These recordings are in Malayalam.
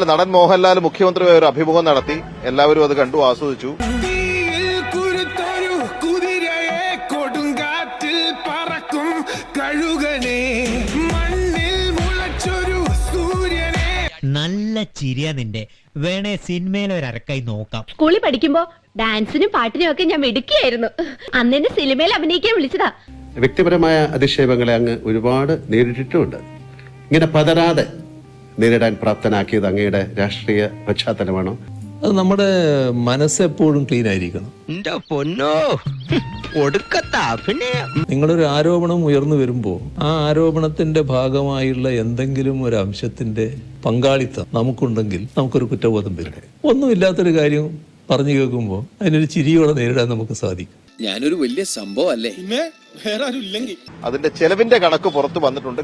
നടൻ മോഹൻലാൽ മുഖ്യമന്ത്രിയുമായി ഒരു അഭിമുഖം നടത്തി. എല്ലാവരും അത് കണ്ടു, ആസ്വദിച്ചു. നല്ല ചിരിയാ നിന്റെ. വേണേ സിനിമയിലെ ഒരു അരക്കായി നോക്കാം. സ്കൂളിൽ പഠിക്കുമ്പോ ഡാൻസിനും പാട്ടിനും ഒക്കെ ഞാൻ മിടുക്കിയായിരുന്നു. അന്ന് എന്നെ സിനിമയിൽ അഭിനയിക്കാൻ വിളിച്ചതാ. വ്യക്തിപരമായ അധിക്ഷേപങ്ങളെ അങ്ങ് ഒരുപാട് നേരിട്ടിട്ടുമുണ്ട്. ഇങ്ങനെ പതരാതെ നേരിടാൻ പ്രാപ്തനാക്കിയത് അങ്ങയുടെ രാഷ്ട്രീയ പശ്ചാത്തലമാണോ? അത് നമ്മുടെ മനസ്സെപ്പോഴും ക്ലീൻ ആയിരിക്കണം. നിങ്ങളൊരു ആരോപണം ഉയർന്നു വരുമ്പോൾ ആ ആരോപണത്തിന്റെ ഭാഗമായുള്ള എന്തെങ്കിലും ഒരു അംശത്തിന്റെ പങ്കാളിത്തം നമുക്കുണ്ടെങ്കിൽ നമുക്കൊരു കുറ്റബോധം വരും. ഒന്നുമില്ലാത്തൊരു കാര്യം പറഞ്ഞു കേൾക്കുമ്പോൾ അതിനൊരു ചിരിയോടെ നേരിടാൻ നമുക്ക് സാധിക്കും. ഞാനൊരു വലിയ സംഭവം അല്ലേ? അതിന്റെ ചെലവിന്റെ കണക്ക് പുറത്തു വന്നിട്ടുണ്ട്.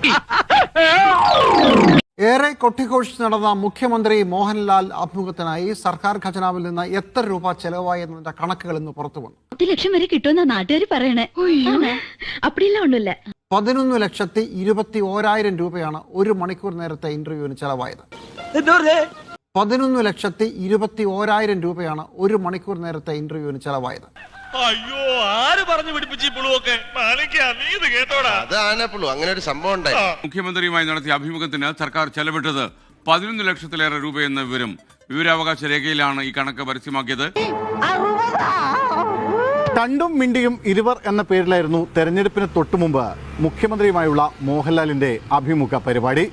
ഏറെ കൊട്ടിഘോഷിച്ച് നടന്ന മുഖ്യമന്ത്രി മോഹൻലാൽ അഭിമുഖത്തിനായി സർക്കാർ ഖജനാവിൽ നിന്ന് എത്ര രൂപ ചെലവായി എന്നതിന്റെ കണക്കുകൾ ഇന്ന് പുറത്തു വന്നു. 10 ലക്ഷം വരെ കിട്ടുമെന്നാ നാട്ടുകാർ പറയണേ. അപ്പടിയെല്ലാം ഒന്നുമില്ല. 11,21,000 രൂപയാണ് ഒരു മണിക്കൂർ നേരത്തെ ഇന്റർവ്യൂവിന് ചെലവായത്. 11,21,000 രൂപയാണ് ഒരു മണിക്കൂർ നേരത്തെ ഇന്റർവ്യൂവിന് ചെലവായത്. അയ്യോ, ആര് പറഞ്ഞു പിടിപ്പിച്ചു പുളുവൊക്കെ? അങ്ങനെ ഒരു സംഭവം ഉണ്ടായി. മുഖ്യമന്ത്രിയുമായി നടത്തിയ അഭിമുഖത്തിന് സർക്കാർ ചെലവിട്ടത് 11 ലക്ഷത്തിലേറെ രൂപയെന്ന വിവരാവകാശ രേഖയിലാണ് ഈ കണക്ക് പരസ്യമാക്കിയത്. ടണ്ടും മിണ്ടിയും ഇരുവർ എന്ന പേരിലായിരുന്നു തെരഞ്ഞെടുപ്പിന് തൊട്ടുമുമ്പ് മുഖ്യമന്ത്രിയുമായുള്ള മോഹൻലാലിന്റെ അഭിമുഖ പരിപാടി.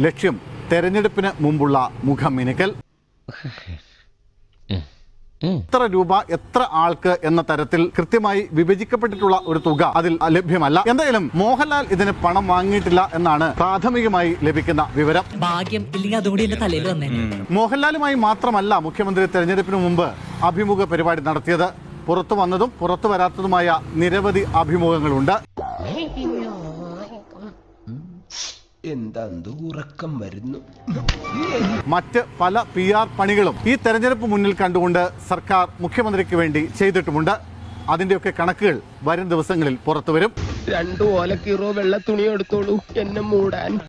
ലക്ഷ്യം തെരഞ്ഞെടുപ്പിന് മുമ്പുള്ള മുഖമിനുക്കൽ. എത്ര രൂപ എത്ര ആൾക്ക് എന്ന തരത്തിൽ കൃത്യമായി വിഭജിക്കപ്പെട്ടിട്ടുള്ള ഒരു തുക അതിൽ ലഭ്യമല്ല. എന്തായാലും മോഹൻലാൽ ഇതിന് പണം വാങ്ങിയിട്ടില്ല എന്നാണ് പ്രാഥമികമായി ലഭിക്കുന്ന വിവരം. ഭാഗ്യം ഇല്ലെങ്കിൽ അതുകൂടി എന്റെ തലയിൽ വന്നേ. മോഹൻലാലുമായി മാത്രമല്ല മുഖ്യമന്ത്രി തെരഞ്ഞെടുപ്പിന് മുമ്പ് അഭിമുഖ പരിപാടി നടത്തിയത്. പുറത്തു വന്നതും പുറത്തു വരാത്തതുമായ നിരവധി അഭിമുഖങ്ങളുണ്ട്. ഉറക്കം വരുന്നു. മറ്റ് പല PR പണികളും ഈ തെരഞ്ഞെടുപ്പ് മുന്നിൽ കണ്ടുകൊണ്ട് സർക്കാർ മുഖ്യമന്ത്രിക്ക് വേണ്ടി ചെയ്തിട്ടുമുണ്ട്. അതിന്റെയൊക്കെ കണക്കുകൾ വരും ദിവസങ്ങളിൽ പുറത്തുവരും. 2 ഓലക്കീറോ വെള്ള തുണി എടുത്തോളൂ എന്നെ മൂടാൻ.